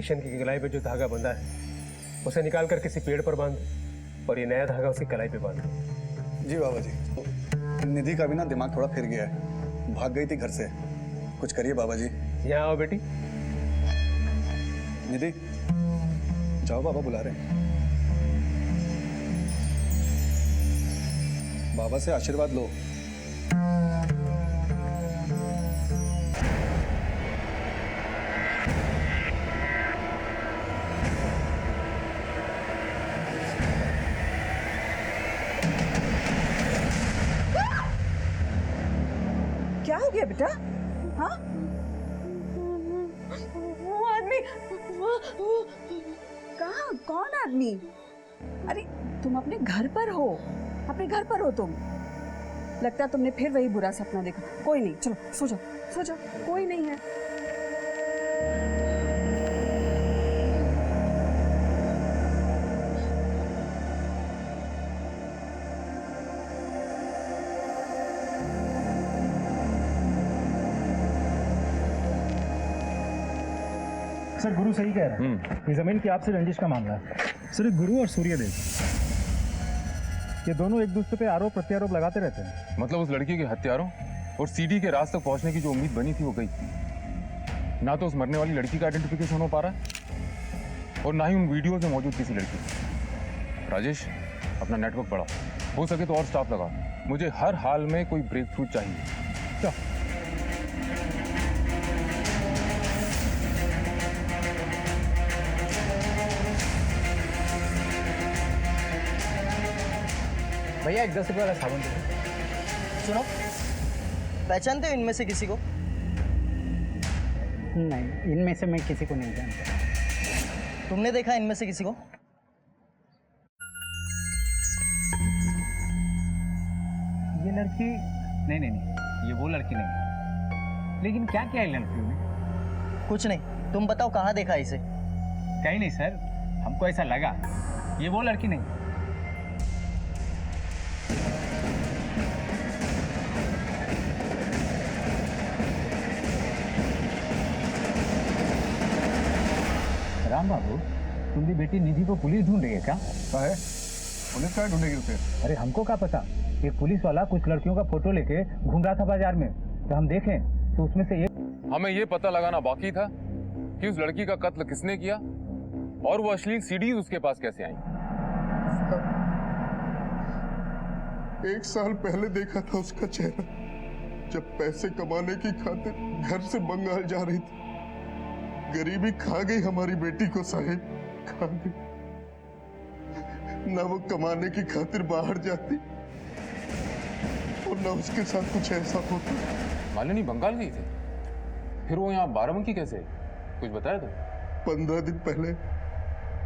किशन की कलाई पे जो धागा बंधा है उसे निकाल कर किसी पेड़ पर बांध और ये नया धागा उसकी कलाई पे बांध। जी बाबा जी। निधि का भी ना दिमाग थोड़ा फिर गया है, भाग गई थी घर से। कुछ करिए बाबा जी। यहाँ आओ बेटी। निधि जाओ, बाबा बुला रहे हैं। बाबा से आशीर्वाद लो। क्या हो गया बेटा? हाँ, वो आदमी कहाँ? कौन आदमी? अरे तुम अपने घर पर हो, अपने घर पर हो तुम। लगता है तुमने फिर वही बुरा सपना देखा। कोई नहीं, चलो सो जाओ, सो जाओ, कोई नहीं है। सर गुरु सही कह रहे हैं, ये जमीन की आपसे रंजिश का मामला है। सर गुरु और सूर्यदेव ये दोनों एक दूसरे पे आरोप प्रत्यारोप लगाते रहते हैं। मतलब उस लड़की के हत्यारों और सीडी के राज तक पहुंचने की जो उम्मीद बनी थी वो गई। ना तो उस मरने वाली लड़की का आइडेंटिफिकेशन हो पा रहा है और ना ही उन वीडियोज में मौजूद किसी लड़की की। राजेश अपना नेटवर्क बढ़ाओ, हो सके तो और स्टाफ लगाओ। मुझे हर हाल में कोई ब्रेक थ्रू चाहिए। भैया एक 10 रुपये वाला साबुन दे। सुनो, पहचानते हो इनमें से किसी को? नहीं, इनमें से मैं किसी को नहीं जानता। तुमने देखा इनमें से किसी को? ये लड़की नहीं नहीं नहीं, ये वो लड़की नहीं। लेकिन क्या किया है लड़कियों ने? कुछ नहीं, तुम बताओ कहाँ देखा इसे? कहीं नहीं सर, हमको ऐसा लगा ये वो लड़की नहीं। राम बाबू, तुम्हारी बेटी निधि को पुलिस ढूंढ रही है क्या? है पुलिस क्या ढूंढेगी उसे? अरे हमको क्या पता, एक पुलिस वाला कुछ लड़कियों का फोटो लेके घूम रहा था बाजार में, तो हम देखें तो उसमें से एक। हमें ये पता लगाना बाकी था कि उस लड़की का कत्ल किसने किया और वो अश्लील सीडीज उसके पास कैसे आई। 1 साल पहले देखा था उसका चेहरा, जब पैसे कमाने की खातिर घर से बंगाल जा रही थी। गरीबी खा गई हमारी बेटी को साहेब, खा गई। ना वो कमाने की खातिर बाहर जाती और ना उसके साथ कुछ ऐसा होता। मालिनी बंगाल गई थी, फिर वो यहाँ बाराबंकी कैसे? कुछ बताया तो? 15 दिन पहले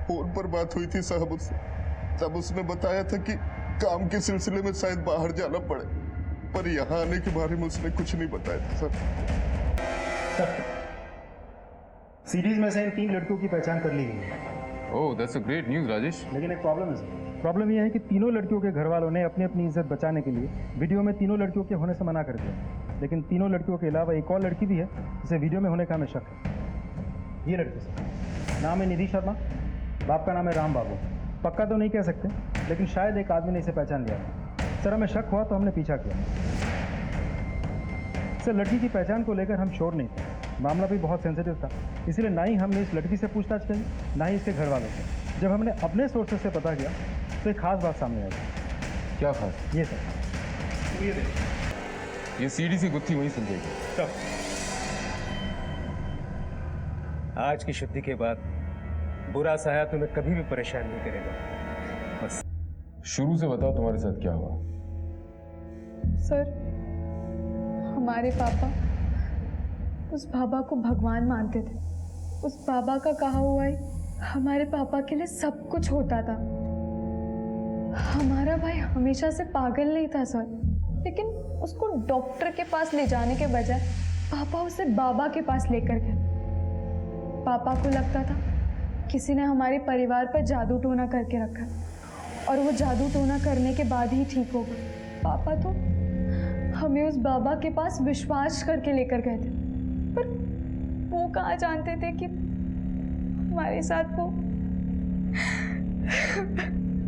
फोन पर बात हुई थी साहब उससे, तब उसने बताया था कि काम के सिलसिले में शायद बाहर जाना पड़े, पर यहाँ आने के बारे में उसने कुछ नहीं बताया था सर। सीरीज में से इन 3 लड़कियों की पहचान कर ली गई है। Oh that's a great news Rajesh. लेकिन एक प्रॉब्लम है सर। प्रॉब्लम यह है कि तीनों लड़कियों के घर वालों ने अपनी अपनी इज्जत बचाने के लिए वीडियो में तीनों लड़कियों के होने से मना कर दिया। लेकिन तीनों लड़कियों के अलावा एक और लड़की भी है जिसे वीडियो में होने का हमें शक है। ये लड़की सर, नाम है निधि शर्मा, बाप का नाम है राम बाबू। पक्का तो नहीं कह सकते, लेकिन शायद एक आदमी ने इसे पहचान लिया। सर हमें शक हुआ तो हमने पीछा किया। सर लड़की की पहचान को लेकर हम श्योर नहीं थे, मामला भी बहुत सेंसिटिव था, इसीलिए ना ही हमने इस लड़की से पूछताछ करी, ना ही इसके घर वालों से। जब हमने अपने सोर्सेज से पता किया तो एक खास बात सामने आई। क्या खास? ये सर, ये सीडी सी गुत्थी वहीं सुलझेगी। आज की शुद्धि के बाद बुरा साया तुम्हें कभी भी परेशान नहीं करेगा। बस शुरू से बताओ तुम्हारे साथ क्या हुआ? सर, हमारे पापा उस बाबा को भगवान मानते थे। उस बाबा का कहा हुआ ही हमारे पापा के लिए सब कुछ होता था। हमारा भाई हमेशा से पागल नहीं था सर, लेकिन उसको डॉक्टर के पास ले जाने के बजाय पापा उसे बाबा के पास लेकर गए। पापा को लगता था किसी ने हमारे परिवार पर जादू टोना करके रखा और वो जादू टोना करने के बाद ही ठीक होगा। पापा तो हमें उस बाबा के पास विश्वास करके लेकर गए थे, पर वो कहाँ जानते थे कि हमारे साथ वो।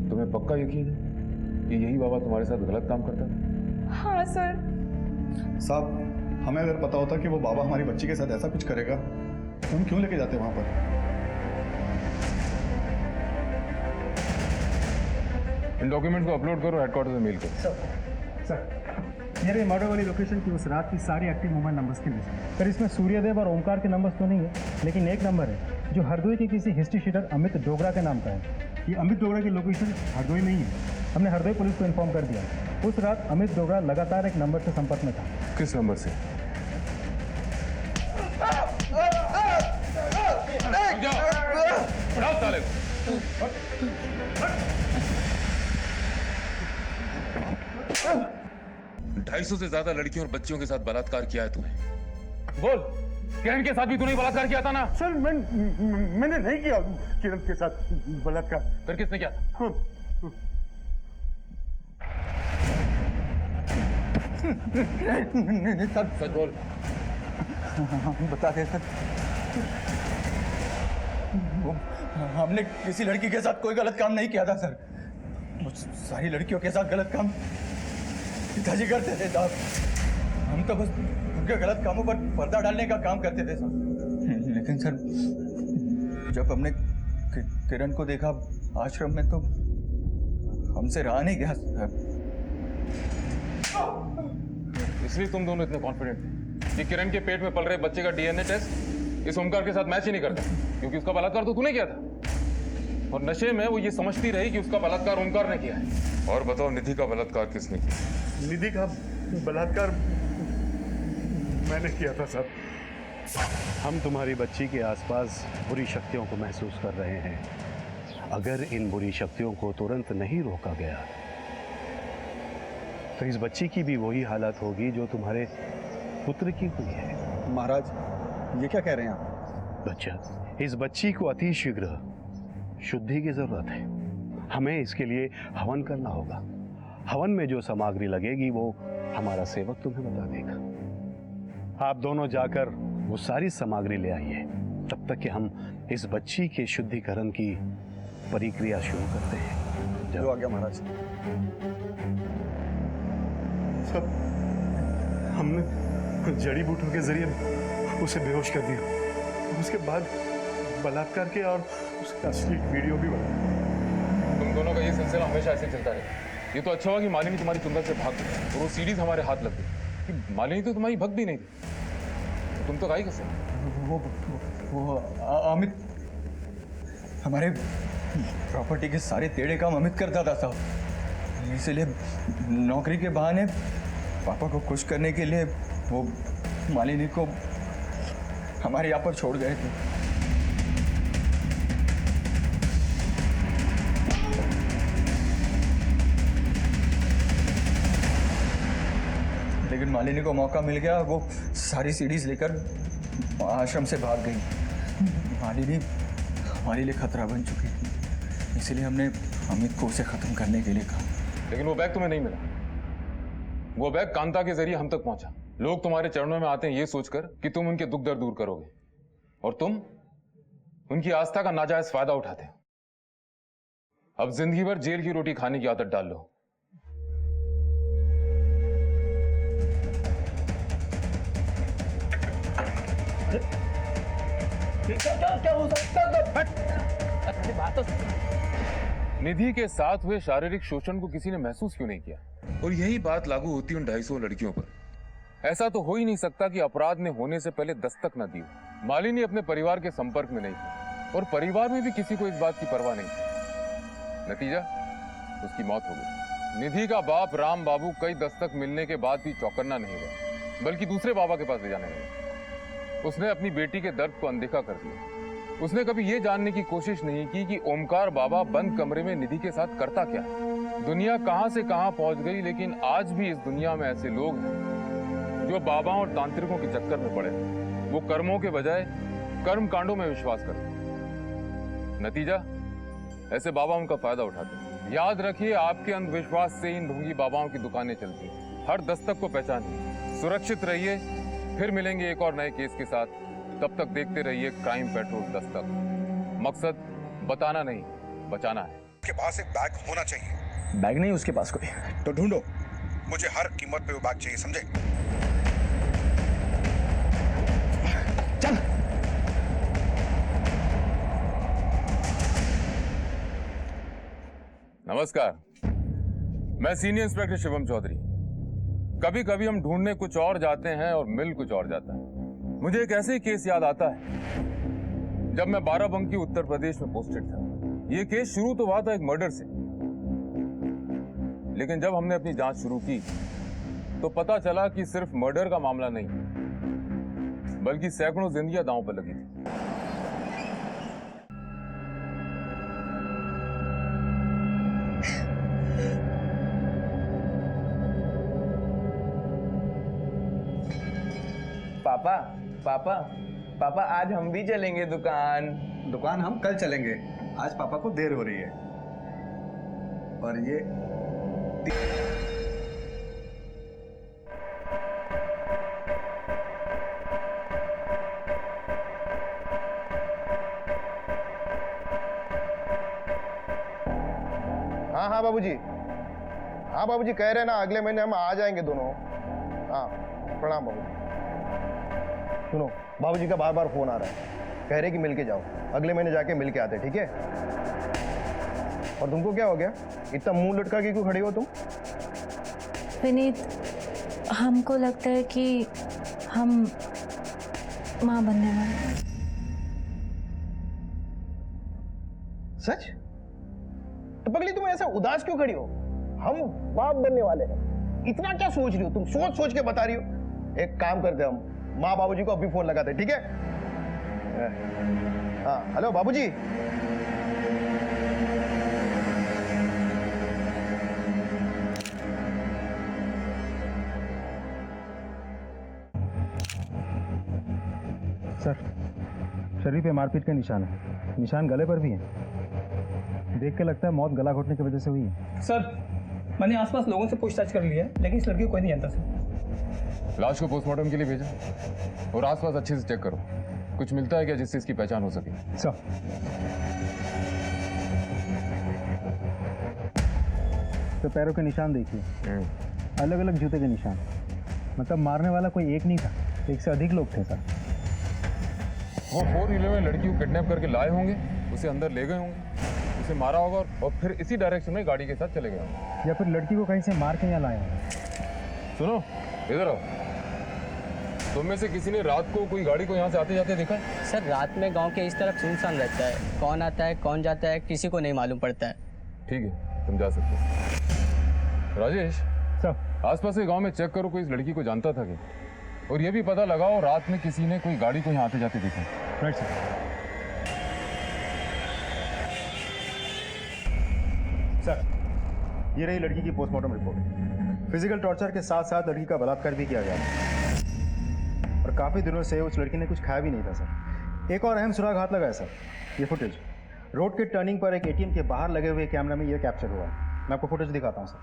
तुम्हें पक्का यकीन है कि यही बाबा तुम्हारे साथ गलत काम करता था? हाँ सर। साहब, हमें अगर पता होता कि वो बाबा हमारी बच्ची के साथ ऐसा कुछ करेगा तो हम क्यों लेके जाते वहां पर? इन डॉक्यूमेंट्स को अपलोड करो, हेडक्वार्टर से मेल करो। सर ये रही मर्डर वाली लोकेशन की उस रात की सारी एक्टिव मोबाइल नंबर्स की लिस्ट। सर इसमें सूर्यदेव और ओमकार के नंबर्स तो नहीं है, लेकिन एक नंबर है जो हरदोई के किसी हिस्ट्री शीटर अमित डोगरा के नाम का है। ये अमित डोगरा की लोकेशन हरदोई में ही है। हमने हरदोई पुलिस को इन्फॉर्म कर दिया। उस रात अमित डोगरा लगातार एक नंबर से संपर्क में था। किस नंबर से? जाओ, साले को। 250 से ज्यादा लड़कियों और बच्चियों के साथ बलात्कार किया है तूने। बोल, किरण के साथ भी तूने बलात्कार किया था ना? सर मैंने नहीं किया किरण के साथ बलात्कार। फिर किसने किया था? नहीं सर, सच बोल। बता दे सर, हमने किसी लड़की के साथ कोई गलत काम नहीं किया था सर। वो सारी लड़कियों के साथ गलत काम पिताजी करते थे साहब। हम तो बस उनके गलत कामों पर पर्दा डालने का काम करते थे सर। लेकिन सर, जब हमने किरण को देखा आश्रम में तो हमसे रहा नहीं गया सर। इसलिए तुम दोनों इतने कॉन्फिडेंट थे कि किरण के पेट में पल रहे बच्चे का डीएनए टेस्ट इस ओमकार के साथ मैच ही नहीं करता, क्योंकि उसका बलात्कार तो तूने किया था। और नशे में वो ये समझती रही कि उसका बलात्कार ओमकार ने किया है। और बताओ, निधि का बलात्कार किसने किया? निधि का बलात्कार मैंने किया था सर। हम तुम्हारी बच्ची के आसपास बुरी शक्तियों को महसूस कर रहे हैं। अगर इन बुरी शक्तियों को तुरंत नहीं रोका गया तो इस बच्ची की भी वही हालत होगी जो तुम्हारे पुत्र की हुई है। महाराज, ये क्या कह रहे हैं आप? बच्चा, इस बच्ची को अति शीघ्र शुद्धि की जरूरत है। हमें इसके लिए हवन करना होगा। हवन में जो सामग्री लगेगी वो हमारा सेवक तुम्हें बता देगा। आप दोनों जाकर वो सारी सामग्री ले आइए, तब तक कि हम इस बच्ची के शुद्धिकरण की प्रक्रिया शुरू करते हैं। जो आ गया महाराज। सब हमने जड़ी बूटियों के जरिए उसे बेहोश कर दिया। उसके बाद बलात्कार के और उसका असली वीडियो भी बना। तुम दोनों का ये सिलसिला हमेशा ऐसे चलता रहे। ये तो अच्छा हुआ कि मालिनी तुम्हारी चुंबक से भाग गई और वो सीढ़ी हमारे हाथ लग गई। कि मालिनी तो तुम्हारी भक्त भी नहीं थी, तो तुम तो गाई कैसे? वो अमित हमारे प्रॉपर्टी के सारे टेढ़े काम अमित करता था साहब। इसलिए नौकरी के बहाने पापा को खुश करने के लिए वो मालिनी को हमारे यहाँ पर छोड़ गए थे। लेकिन मालिनी को मौका मिल गया, वो सारी सीढ़ीज लेकर आश्रम से भाग गई। मालिनी हमारे लिए खतरा बन चुकी थी, इसलिए हमने अमित को उसे खत्म करने के लिए कहा। लेकिन वो बैग तुम्हें नहीं मिला। वो बैग कांता के जरिए हम तक पहुंचा। लोग तुम्हारे चरणों में आते हैं ये सोचकर कि तुम उनके दुख दर्द दूर करोगे, और तुम उनकी आस्था का नाजायज फायदा उठाते हो। अब जिंदगी भर जेल की रोटी खाने की आदत डाल लो। क्या हो सकता? निधि के साथ हुए शारीरिक शोषण को किसी ने महसूस क्यों नहीं किया? और यही बात लागू होती उन 250 लड़कियों पर। ऐसा तो हो ही नहीं सकता कि अपराध ने होने से पहले दस्तक न दी हो। मालिनी अपने परिवार के संपर्क में नहीं थी और परिवार में भी किसी को इस बात की परवाह नहीं थी। नतीजा, उसकी मौत हो गई। निधि का बाप राम बाबू कई दस्तक मिलने के बाद भी चौकन्ना नहीं हुआ, बल्कि दूसरे बाबा के पास ले जाने लगा। उसने अपनी बेटी के दर्द को अनदेखा कर दिया। उसने कभी यह जानने की कोशिश नहीं की कि ओमकार बाबा बंद कमरे में निधि के साथ करता क्या है। दुनिया कहां से कहां पहुंच गई, लेकिन आज भी इस दुनिया में ऐसे लोग हैं जो बाबाओं और तांत्रिकों के चक्कर में पड़े। वो कर्मों के बजाय कर्म कांडों में विश्वास करते। नतीजा, ऐसे बाबा उनका फायदा उठाते। याद रखिए, आपके अंधविश्वास से इन ढोंगी बाबाओं की दुकानें चलती। हर दस्तक को पहचानिए, सुरक्षित रहिए। फिर मिलेंगे एक और नए केस के साथ। तब तक देखते रहिए क्राइम पेट्रोल दस्तक। मकसद बताना नहीं, बचाना है। के पास एक बैग होना चाहिए। बैग नहीं उसके पास कोई, तो ढूंढो। मुझे हर कीमत पे वो बैग चाहिए, समझे? चल। नमस्कार, मैं सीनियर इंस्पेक्टर शिवम चौधरी। कभी कभी हम ढूंढने कुछ और जाते हैं और मिल कुछ और जाता है। मुझे एक ऐसे ही केस याद आता है जब मैं बाराबंकी उत्तर प्रदेश में पोस्टेड था। ये केस शुरू तो हुआ था एक मर्डर से, लेकिन जब हमने अपनी जांच शुरू की तो पता चला कि सिर्फ मर्डर का मामला नहीं, बल्कि सैकड़ों जिंदगियां दांव पर लगी थी। पापा पापा पापा आज हम भी चलेंगे दुकान हम कल चलेंगे, आज पापा को देर हो रही है। और ये हाँ बाबूजी, हाँ बाबूजी कह रहे हैं ना अगले महीने हम आ जाएंगे दोनों। हाँ प्रणाम बाबूजी। सुनो, बाबूजी का बार बार फोन आ रहा है, कह रहे कि मिल के जाओ, अगले महीने जाके मिल के आते, ठीक है? और तुमको क्या हो गया, इतना मुंह लटका के क्यों खड़ी हो तुम? विनीत, हमको लगता है कि हम माँ बनने वाले हैं। सच? तो पगली तुम ऐसा उदास क्यों खड़ी हो? हम बाप बनने वाले हैं, इतना क्या सोच रही हो तुम? सोच सोच के बता रही हो। एक काम करते हम, माँ बाबूजी को अभी फोन लगाते, ठीक है? हाँ हेलो बाबूजी। सर, शरीर पे मारपीट के निशान है, निशान गले पर भी है। देख के लगता है मौत गला घोटने की वजह से हुई है। सर, मैंने आसपास लोगों से पूछताछ कर ली है, लेकिन इस लड़की को कोई नहीं जानता सर। लाश को पोस्टमार्टम के लिए भेजा और आसपास अच्छे से चेक करो, कुछ मिलता है क्या जिससे इसकी पहचान हो सके? सर, तो पैरों के निशान देखिए, अलग अलग जूते के निशान, मतलब मारने वाला कोई एक नहीं था, एक से अधिक लोग थे सर। वो 4-व्हीलर में लड़की को किडनैप करके लाए होंगे, उसे अंदर ले गए होंगे, उसे मारा होगा और फिर इसी डायरेक्शन में गाड़ी के साथ चले गए होंगे। या फिर लड़की को कहीं से मार के यहाँ लाए होंगे। सुनो, इधर आओ। तुम में से किसी ने रात को कोई गाड़ी को यहाँ से आते जाते देखा है? सर रात में गांव के इस तरफ सुनसान रहता है, कौन आता है कौन जाता है किसी को नहीं मालूम पड़ता है। ठीक है, तुम जा सकते हो। राजेश सर, आसपास के गांव में चेक करो, कोई इस लड़की को जानता था क्या? और ये भी पता लगाओ रात में किसी ने कोई गाड़ी को यहाँ आते जाते देखा। Right sir. सर, ये रही लड़की की पोस्टमार्टम रिपोर्ट। फिजिकल टॉर्चर के साथ साथ लड़की का बलात्कार भी किया गया और काफ़ी दिनों से उस लड़की ने कुछ खाया भी नहीं था सर। एक और अहम सुराग हाथ लगा है सर, ये फुटेज रोड के टर्निंग पर एक एटीएम के बाहर लगे हुए कैमरा में ये कैप्चर हुआ है। मैं आपको फुटेज दिखाता हूँ सर।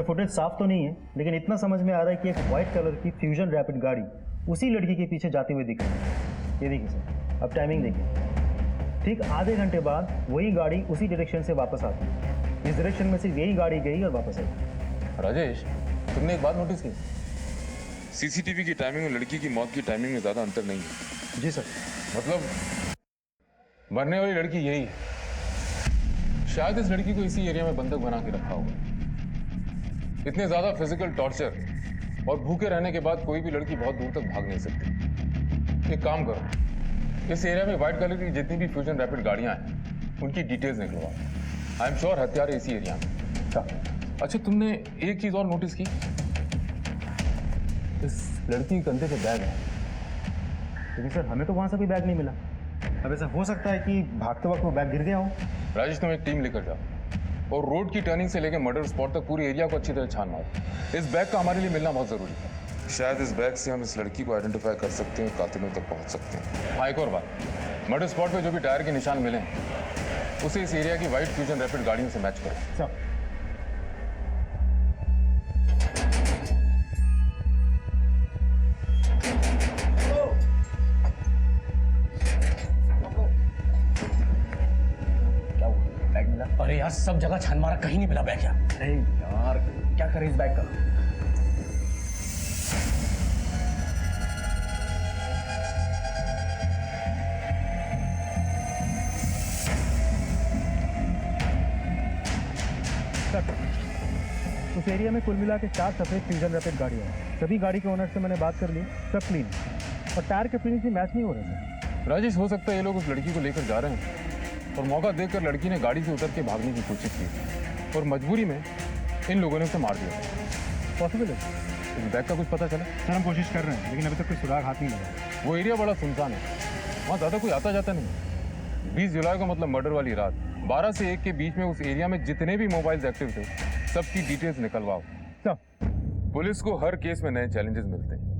फुटेज साफ तो नहीं है, लेकिन इतना समझ में आ रहा है कि एक वाइट कलर की फ्यूजन रैपिड गाड़ी उसी लड़की के पीछे जाती हुई दिख रही है। ये देखिए सर, अब टाइमिंग देखिए, ठीक आधे घंटे बाद वही गाड़ी उसी डायरेक्शन से वापस आती है। इस डायरेक्शन में सिर्फ यही गाड़ी गई और वापस आई। राजेश, तुमने एक बात नोटिस की, सीसीटीवी की टाइमिंग और लड़की की मौत की टाइमिंग में ज्यादा अंतर नहीं है। जी सर। मतलब मरने वाली लड़की यही है। शायद इस लड़की को इसी एरिया में बंधक बना के रखा होगा। इतने ज्यादा फिजिकल टॉर्चर और भूखे रहने के बाद कोई भी लड़की बहुत दूर तक भाग नहीं सकती। एक काम करो, इस एरिया में व्हाइट कलर की जितनी भी फ्यूजन रैपिड गाड़ियां हैं उनकी डिटेल्स निकलवाओ। आई एम श्योर हत्यारे इसी एरिया में। अच्छा, तुमने एक चीज और नोटिस की, इस लड़की के कंधे पे बैग है। लेकिन सर हमें तो वहाँ से कोई बैग नहीं मिला। अब ऐसा हो सकता है कि भागते वक्त वो बैग गिर गया हो। राजेश, तुम एक टीम लेकर जाओ और रोड की टर्निंग से लेकर मर्डर स्पॉट तक पूरी एरिया को अच्छी तरह छान मारो। इस बैग का हमारे लिए मिलना बहुत जरूरी है। शायद इस बैग से हम इस लड़की को आइडेंटिफाई कर सकते हैं, कातिलों तक पहुंच सकते हैं। हाँ, एक और बात, मर्डर स्पॉट पे जो भी टायर के निशान मिले उसे इस एरिया की व्हाइट फ्यूजन रैपिड गाड़ियों से मैच करो। सर, अरे यार सब जगह छान मारा, कहीं नहीं मिला बैग यार। अरे यार क्या करें इस बैग का? उस एरिया में कुल मिला के 4 सफ़ेद फ्यूजन रैपिड गाड़ियाँ हैं। सभी गाड़ी के ओनर से मैंने बात कर ली, सब क्लीन और टायर के फिनिश भी मैच नहीं हो रहे थे। राजेश, हो सकता है ये लोग उस लड़की को लेकर जा रहे हैं और मौका देखकर लड़की ने गाड़ी से उतर के भागने की कोशिश की और मजबूरी में इन लोगों ने उसे मार दिया। पॉसिबल है इस बैग का कुछ पता चला? सर हम कोशिश कर रहे हैं लेकिन अभी तक कोई सुराग हाथ नहीं लगा। वो एरिया बड़ा सुनसान है, वहाँ ज़्यादा कोई आता जाता नहीं। 20 जुलाई को मतलब मर्डर वाली रात 12 से 1 के बीच में उस एरिया में जितने भी मोबाइल्स एक्टिव थे सबकी डिटेल्स निकलवाओ। पुलिस को हर केस में नए चैलेंजेस मिलते हैं।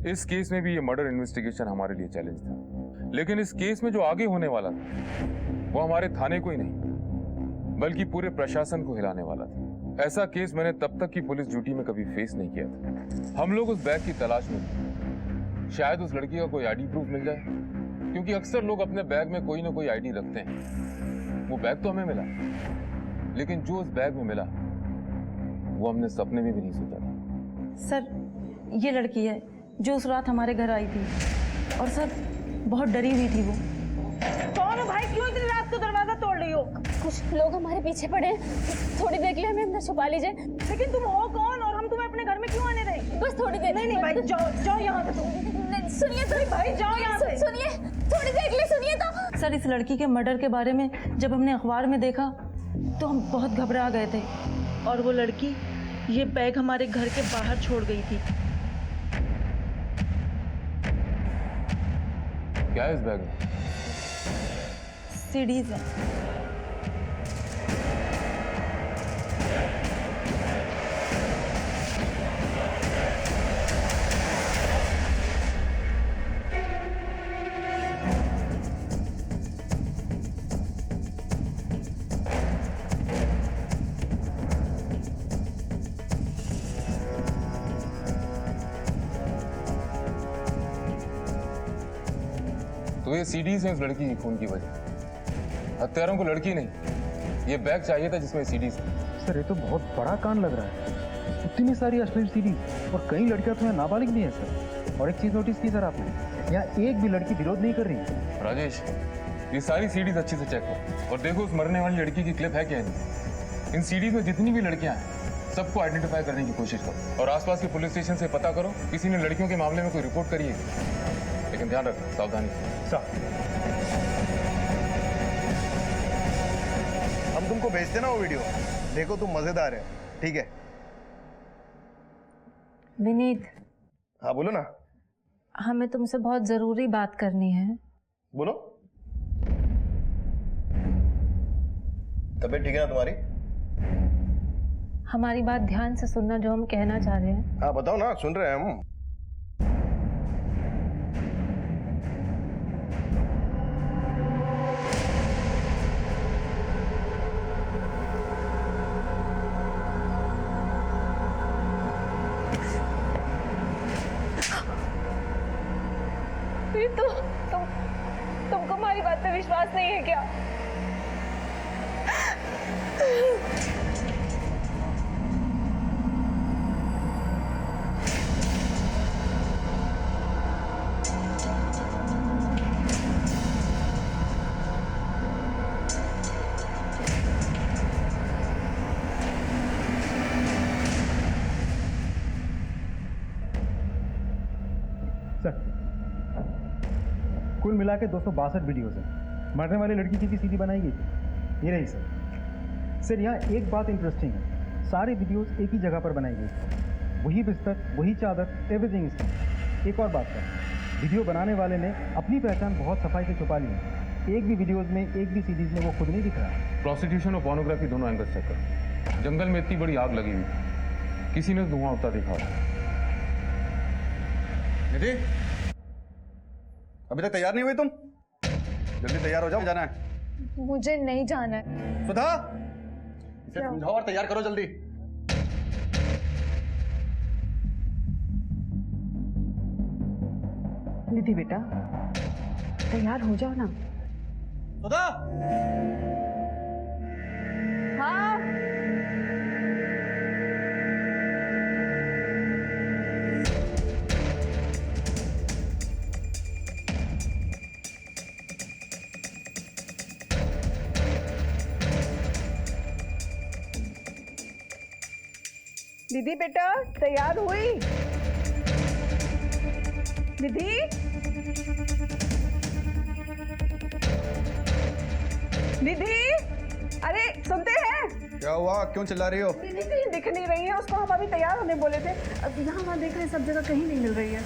इस केस में भी ये मर्डर इन्वेस्टिगेशन हमारे लिए चैलेंज था, लेकिन इस केस में जो आगे होने वाला था वो हमारे थाने को ही नहीं बल्कि पूरे प्रशासन को हिलाने वाला था। ऐसा केस मैंने तब तक की पुलिस ड्यूटी में कभी फेस नहीं किया था। हम लोग उस बैग की तलाश में थे, शायद उस लड़की का कोई आईडी प्रूफ मिल जाए, क्योंकि अक्सर लोग अपने बैग में कोई ना कोई आईडी रखते हैं। वो बैग तो हमें मिला, लेकिन जो उस बैग में मिला वो हमने सपने में भी नहीं सोचा था। सर ये लड़की है जो उस रात हमारे घर आई थी और सर बहुत डरी हुई थी वो। कौन हो भाई, क्यों इतनी रात को दरवाजा तोड़ रही हो? कुछ लोग हमारे पीछे पड़े हैं, थोड़ी देर के लिए हमें अंदर छुपा लीजिए। लेकिन तुम हो कौन और हम तुम्हें अपने घर में क्यों आने दें? बस थोड़ी देर। नहीं भाई, जाओ यहाँ से तुम। सुनिए तो भाई जाओ यहाँ से। सुनिए थोड़ी देर के लिए सुनिए तो। सर इस लड़की के मर्डर के बारे में जब हमने अखबार में देखा तो हम बहुत घबरा गए थे। और वो लड़की ये बैग हमारे घर के बाहर छोड़ गई थी। क्या है इस बैग में? सीडीज है। तो ये सीडीज हैं उस लड़की की खून की वजह। हत्यारों को लड़की नहीं, ये बैग चाहिए था जिसमें सीडीज थी। सर ये तो बहुत बड़ा कांड लग रहा है। इतनी सारी अश्लील सीडीज और कई लड़कियां तो नाबालिग भी हैं सर। और एक चीज नोटिस की सर आपने, यहाँ एक भी लड़की विरोध नहीं कर रही है। राजेश, ये सारी सीडीज अच्छे से चेक करो और देखो उस मरने वाली लड़की की क्लिप है क्या नहीं। इन सीडीज में जितनी भी लड़कियां हैं सबको आइडेंटिफाई करने की कोशिश करो और आसपास के पुलिस स्टेशन से पता करो किसी ने लड़कियों के मामले में कोई रिपोर्ट करी है। लेकिन ध्यान रखना, सावधानी से। हम तुमको भेजते ना वो वीडियो, देखो तुम मजेदार है। ठीक है विनीत। हाँ बोलो ना। हमें तुमसे बहुत जरूरी बात करनी है। बोलो। तबीयत ठीक है ना तुम्हारी? हमारी बात ध्यान से सुनना जो हम कहना चाह रहे हैं। हाँ बताओ ना, सुन रहे हैं हम। तुमको हमारी बात पे विश्वास नहीं है क्या? कुल मिला के 262 वीडियोस हैं। मरने वाली लड़की की भी सीडी बनाई गई थी। ये रही सर। सर यहाँ एक बात इंटरेस्टिंग है, सारे वीडियोस एक ही जगह पर बनाई गई थी। वही बिस्तर, वही चादर, एवरीथिंग इज सेम। एक और बात सर, वीडियो बनाने वाले ने अपनी पहचान बहुत सफाई से छुपा ली है। एक भी वीडियोस में, एक भी सीडीज में वो खुद नहीं दिख रहा। प्रोस्टिट्यूशन और पोर्नोग्राफी दोनों एंगल चेक करो। जंगल में इतनी बड़ी आग लगी हुई, किसी ने धुआं उठता देखा होगा। निधि, अभी तक तैयार नहीं हुई तुम? जल्दी तैयार हो जाओ, जाना है। मुझे नहीं जाना है। सुधा, इसे समझाओ और तैयार करो जल्दी। निधि बेटा तैयार हो जाओ ना। सुधा, निधि बेटा तैयार हुई? निधि, निधि, अरे सुनते हैं? क्या हुआ, क्यों चिल्ला रही हो? निधि कहीं दिख नहीं रही है, उसको हम अभी तैयार होने बोले थे, अब यहाँ वहाँ देख रहे हैं, सब जगह कहीं नहीं मिल रही है।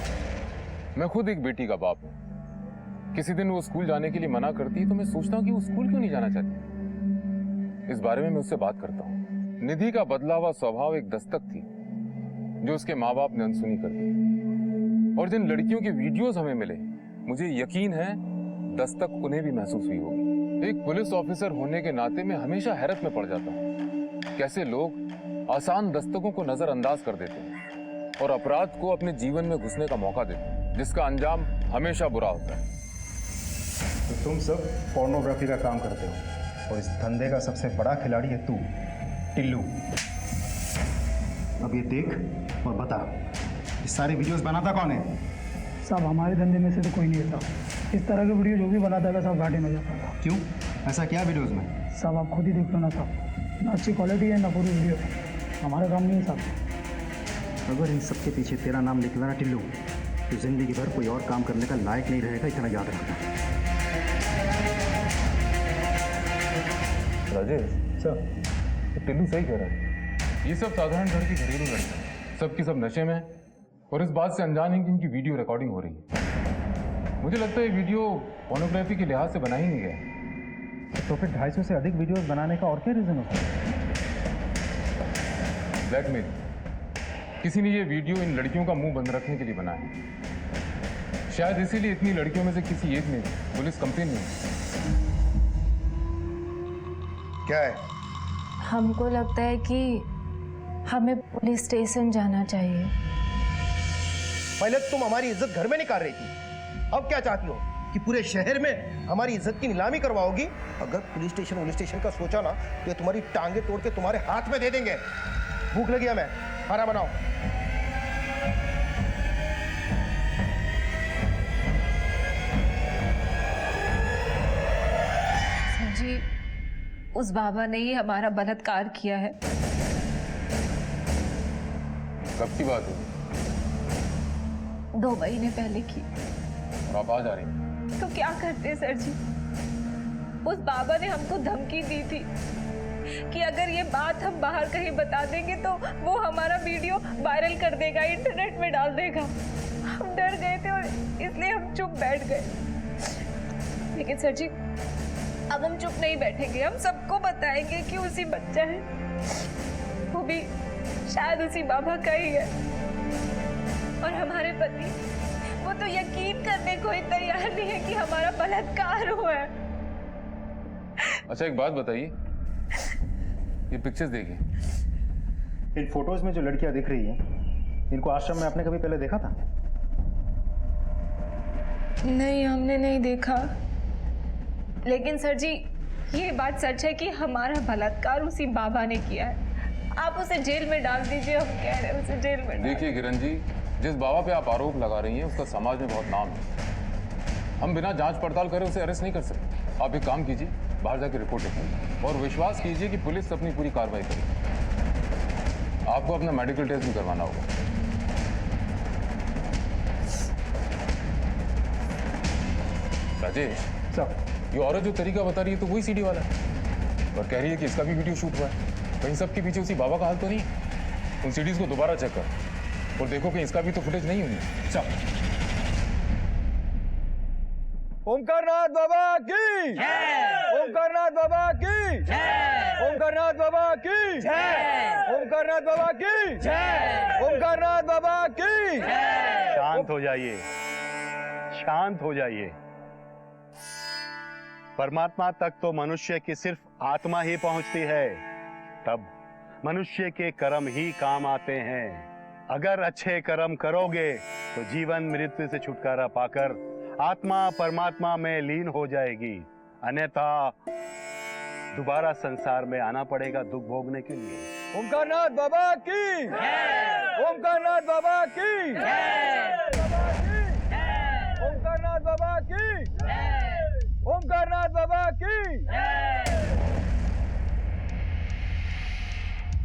मैं खुद एक बेटी का बाप हूँ। किसी दिन वो स्कूल जाने के लिए मना करती है तो मैं सोचता हूँ कि वो स्कूल क्यों नहीं जाना चाहती। इस बारे में मैं उससे बात करता हूँ। निधि का बदला हुआ स्वभाव एक दस्तक थी जो उसके माँ बाप ने अनसुनी कर दी, और जिन लड़कियों के वीडियोस हमें मिले, मुझे यकीन है दस्तक उन्हें भी महसूस हुई होगी। एक पुलिस ऑफिसर होने के नाते मैं हमेशा हैरत में पड़ जाता हूँ कैसे लोग आसान दस्तकों को नजरअंदाज कर देते हैं और अपराध को अपने जीवन में घुसने का मौका देते हैं, जिसका अंजाम हमेशा बुरा होता है। तो तुम सब पोर्नोग्राफी का काम करते हो और इस धंधे का सबसे बड़ा खिलाड़ी है तू, टिल्लू। अब ये देख और बता, ये सारे वीडियोस बनाता कौन है? साहब हमारे धंधे में से तो कोई नहीं है साहब। इस तरह के वीडियो जो भी बनाता था सब घाटे में जाता था। क्यों, ऐसा क्या वीडियोस में? साहब आप खुद ही देख लो ना साहब, ना अच्छी क्वालिटी है ना पूरी वीडियो है। हमारा काम नहीं है साहब। अगर इन सब के पीछे तेरा नाम निकला ना टिल्लू, तो जिंदगी भर कोई और काम करने का लायक नहीं रहेगा, इतना याद रखना। राजेश सर, तो टिल्लू सही कह रहा है। ये सब साधारण घर की घरेलू लड़कियां हैं, सबकी सब नशे में और इस बात से अनजान है कि इनकी वीडियो रिकॉर्डिंग हो रही है। मुझे लगता है ये वीडियो पोर्नोग्राफी के लिहाज से बना ही नहीं गया। तो फिर 250 से अधिक वीडियोस बनाने का और क्या रीजन होता है? ब्लैकमेल। किसी ने ये वीडियो इन लड़कियों का मुंह बंद रखने के लिए बनाया है। शायद इसीलिए इतनी लड़कियों में से किसी एक ने पुलिस कंप्लेन नहीं। क्या है? हमको लगता है कि हमें पुलिस स्टेशन जाना चाहिए। पहले तुम हमारी इज्जत घर में निकाल रही थी, अब क्या चाहती हो कि पूरे शहर में हमारी इज्जत की नीलामी करवाओगी? अगर पुलिस स्टेशन का सोचा ना तो ये तुम्हारी टांगे तोड़ के तुम्हारे हाथ में दे देंगे। भूख लगी है, मैं खाना बनाओ। सर जी, उस बाबा ने ही हमारा बलात्कार किया है। कब की बात है? 2 महीने पहले की। और आप आ जा रही हैं? तो क्या करते सर जी? उस बाबा ने हमको धमकी दी थी कि अगर ये बात हम बाहर कहीं बता देंगे तो वो हमारा वीडियो वायरल कर देगा, इंटरनेट में डाल देगा। हम डर गए थे और इसलिए हम चुप बैठ गए। लेकिन सर जी, अब हम चुप नहीं बैठेंगे, हम सबको बताएंगे कि उसी बच्चा है, वो भी शायद उसी बाबा का ही है। और हमारे पति, वो तो यकीन करने को ही तैयार नहीं है कि हमारा बलात्कार हुआ है। अच्छा एक बात बताइए, ये पिक्चर्स देखिए। इन फोटोज में जो लड़कियां दिख रही हैं, इनको आश्रम में आपने कभी पहले देखा था? नहीं, हमने नहीं देखा। लेकिन सर जी, ये बात सच है कि हमारा बलात्कार उसी बाबा ने किया है। आप उसे जेल में डाल दीजिए, हम कह रहे हैं उसे जेल में। देखिए किरण जी, जिस बाबा पे आप आरोप लगा रही हैं उसका समाज में बहुत नाम है। हम बिना जांच पड़ताल करे उसे अरेस्ट नहीं कर सकते। आप एक काम कीजिए, बाहर जाके रिपोर्ट लिखिए और विश्वास कीजिए कि पुलिस अपनी पूरी कार्रवाई करेगी। आपको अपना मेडिकल टेस्ट भी करवाना होगा। राजेश सर, ये औरत जो तरीका बता रही है तो वही सीडी वाला है और कह रही है कि इसका भी वीडियो शूट हुआ है। कहीं सबके पीछे उसी बाबा का हाल तो नहीं? उन सीडीज को दोबारा चेक कर और देखो कि इसका भी तो फुटेज नहीं हुई। चल। ओमकारनाथ बाबा की जय, ओमकारनाथ बाबा की जय, ओमकारनाथ बाबा की जय, ओमकारनाथ बाबा की जय, ओमकारनाथ बाबा की जय। शांत हो जाइए, शांत हो जाइए। परमात्मा तक तो मनुष्य की सिर्फ आत्मा ही पहुंचती है, तब मनुष्य के कर्म ही काम आते हैं। अगर अच्छे कर्म करोगे तो जीवन मृत्यु से छुटकारा पाकर आत्मा परमात्मा में लीन हो जाएगी, अन्यथा दोबारा संसार में आना पड़ेगा दुख भोगने के लिए। ओमकारनाथ बाबा की जय, ओमकारनाथ बाबा की जय, ओमकारनाथ बाबा की जय, ओमकारनाथ बाबा की जय।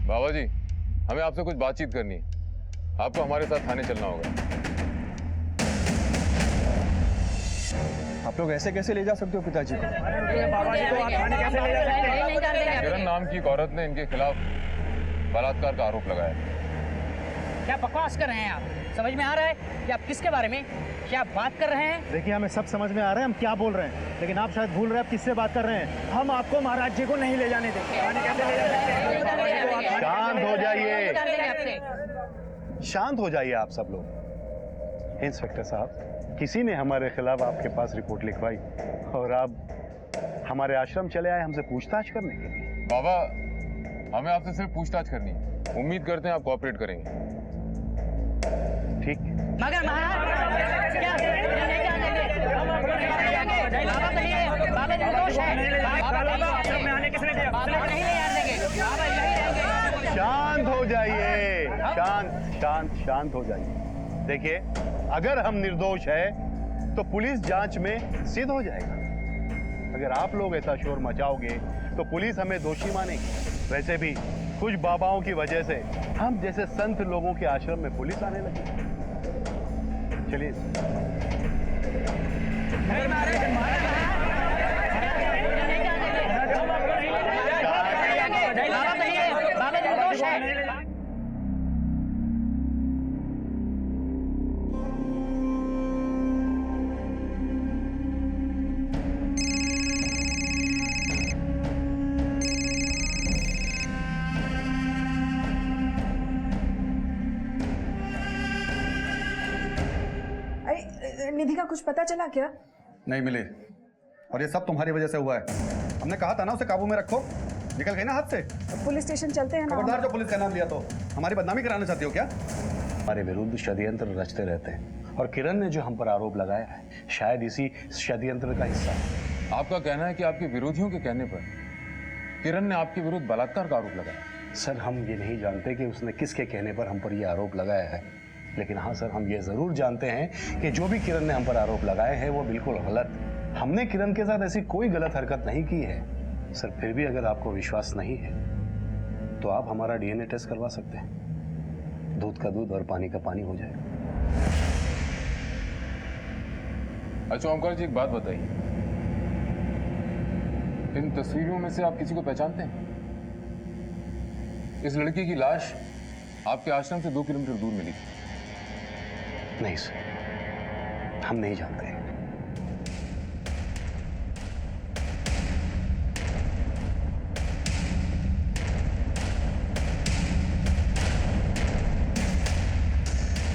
बाबा जी, हमें आपसे कुछ बातचीत करनी है। आपको हमारे साथ थाने चलना होगा। आप लोग ऐसे कैसे ले जा सकते हो पिताजी को? किरण नाम की एक औरत ने इनके खिलाफ बलात्कार का आरोप लगाया। क्या बकवास कर रहे हैं आप? समझ में आ रहा है कि आप किसके बारे में क्या बात कर रहे हैं? देखिए, हमें सब समझ में आ रहा है हम क्या बोल रहे हैं, लेकिन आप शायद भूल रहे हैं आप किससे बात कर रहे हैं। हम आपको महाराज जी को नहीं ले जाने देंगे। शांत हो जाइए, शांत हो जाइए आप सब लोग। इंस्पेक्टर साहब, किसी ने हमारे खिलाफ आपके पास रिपोर्ट लिखवाई और आप हमारे आश्रम चले आए हमसे पूछताछ करने के लिए। बाबा, हमें आपसे सिर्फ पूछताछ करनी है। उम्मीद करते हैं आप कोऑपरेट करेंगे। ठीक। मगर महाराज क्या नहीं जाने देंगे? बाबा नहीं है, बाबा निर्दोष है। बाबा आश्रम में आने किसने दिया? बाबा नहीं ले आने देंगे, बाबा यहीं रहेंगे। शांत हो जाइए, शांत शांत शांत हो जाइए। देखिए, अगर हम निर्दोष है तो पुलिस जांच में सिद्ध हो जाएगा। अगर आप लोग ऐसा शोर मचाओगे तो पुलिस हमें दोषी मानेगी। वैसे भी कुछ बाबाओं की वजह से हम जैसे संत लोगों के आश्रम में पुलिस आने लगी। चलिए। बाबा निर्दोष है। निधि का कुछ पता चला क्या? नहीं मिली, और ये सब तुम्हारी वजह से हुआ है। हमने कहा था ना उसे काबू में रखो, निकल गई ना हाथ से। पुलिस स्टेशन चलते हैं ना। खबरदार, जो पुलिस का नाम लिया तो हमारी बदनामी कराना चाहती हो क्या? हमारे विरुद्ध षड्यंत्र रचते रहते हैं और किरण ने जो हम पर आरोप लगाया है शायद इसी षड्यंत्र का हिस्सा है। आपका कहना है कि आपके विरोधियों के कहने पर किरण ने आपके विरुद्ध बलात्कार का आरोप लगाया? सर, हम ये नहीं जानते कि उसने किसके कहने पर हम पर यह आरोप लगाया है, लेकिन हाँ सर, हम ये जरूर जानते हैं कि जो भी किरण ने हम पर आरोप लगाए हैं वो बिल्कुल गलत। हमने किरण के साथ ऐसी कोई गलत हरकत नहीं की है। सर, फिर भी अगर आपको विश्वास नहीं है तो आप हमारा डीएनए टेस्ट करवा सकते हैं। दूध का दूध और पानी का पानी हो जाएगा। अच्छा ओमकार जी, एक बात बताइए, इन तस्वीरों में से आप किसी को पहचानते हैं? इस लड़की की लाश आपके आश्रम से 2 किलोमीटर दूर मिली थी। नहीं सर, हम नहीं जानते।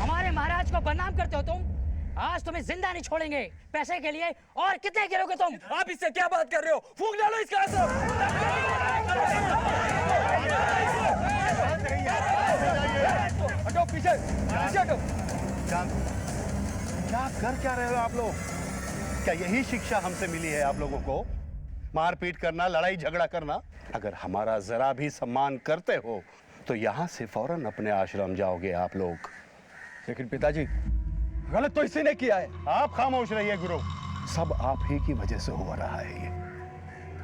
हमारे महाराज को बदनाम करते हो तुम। आज तुम्हें जिंदा नहीं छोड़ेंगे। पैसे के लिए और कितने गिरोगे तुम? आप इससे क्या बात कर रहे हो? फूंक डालो इसका असर। हटो पीछे, पीछे हटो। क्या कर क्या रहे हो आप लोग? क्या यही शिक्षा हमसे मिली है आप लोगों को? मारपीट करना, लड़ाई झगड़ा करना? अगर हमारा जरा भी सम्मान करते हो तो यहाँ से फौरन अपने आश्रम जाओगे आप लोग। लेकिन पिताजी, गलत तो इसी ने किया है। आप खामोश रहिए गुरु, सब आप ही की वजह से हो रहा है ये।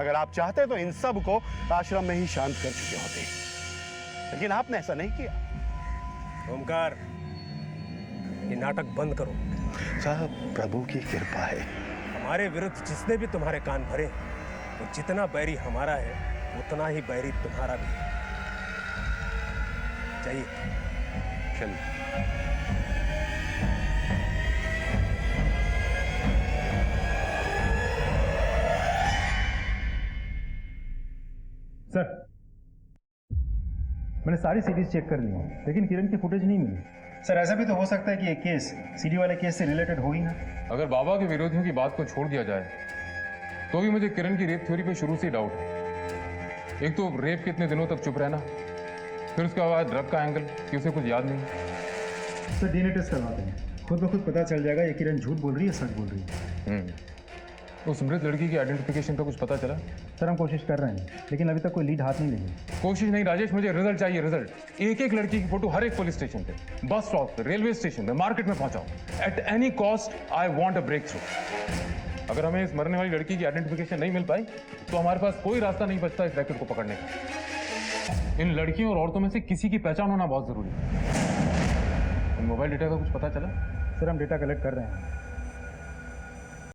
अगर आप चाहते तो इन सब को आश्रम में ही शांत कर चुके होते, लेकिन आपने ऐसा नहीं किया। ओमकार, ये नाटक बंद करो। साहब, प्रभु की कृपा है। हमारे विरुद्ध जिसने भी तुम्हारे कान भरे, वो जितना बैरी हमारा है उतना ही बैरी तुम्हारा भी है। चाहिए चलिए। सर, मैंने सारी सीरीज चेक कर ली है, लेकिन किरण की फुटेज नहीं मिली। सर, ऐसा भी तो हो सकता है कि ये केस सीडी वाले केस से रिलेटेड हो ही ना। अगर बाबा के विरोधियों की बात को छोड़ दिया जाए तो भी मुझे किरण की रेप थ्योरी पे शुरू से ही डाउट है। एक तो रेप के इतने दिनों तक चुप रहना, फिर उसके बाद ड्रग का एंगल कि उसे कुछ याद नहीं। सर, डीएनए टेस्ट करवाते हैं, खुद ब खुद पता चल जाएगा ये किरण झूठ बोल रही है सच बोल रही है। उस मृत लड़की की आइडेंटिफिकेशन का कुछ पता चला? सर, हम कोशिश कर रहे हैं, लेकिन अभी तक कोई लीड हाथ नहीं लगी। कोशिश नहीं राजेश, मुझे रिजल्ट चाहिए, रिजल्ट। एक एक लड़की की फोटो हर एक पुलिस स्टेशन पे, बस स्टॉप पे, रेलवे स्टेशन पे, मार्केट में पहुंचाओ। At any cost I want a breakthrough. अगर हमें इस मरने वाली लड़की की आइडेंटिफिकेशन नहीं मिल पाई तो हमारे पास कोई रास्ता नहीं बचता इस रैकेट को पकड़ने का। इन लड़कियों और औरतों में से किसी की पहचान होना बहुत जरूरी है। इन मोबाइल डेटा का कुछ पता चला? सर हम डेटा कलेक्ट कर रहे हैं।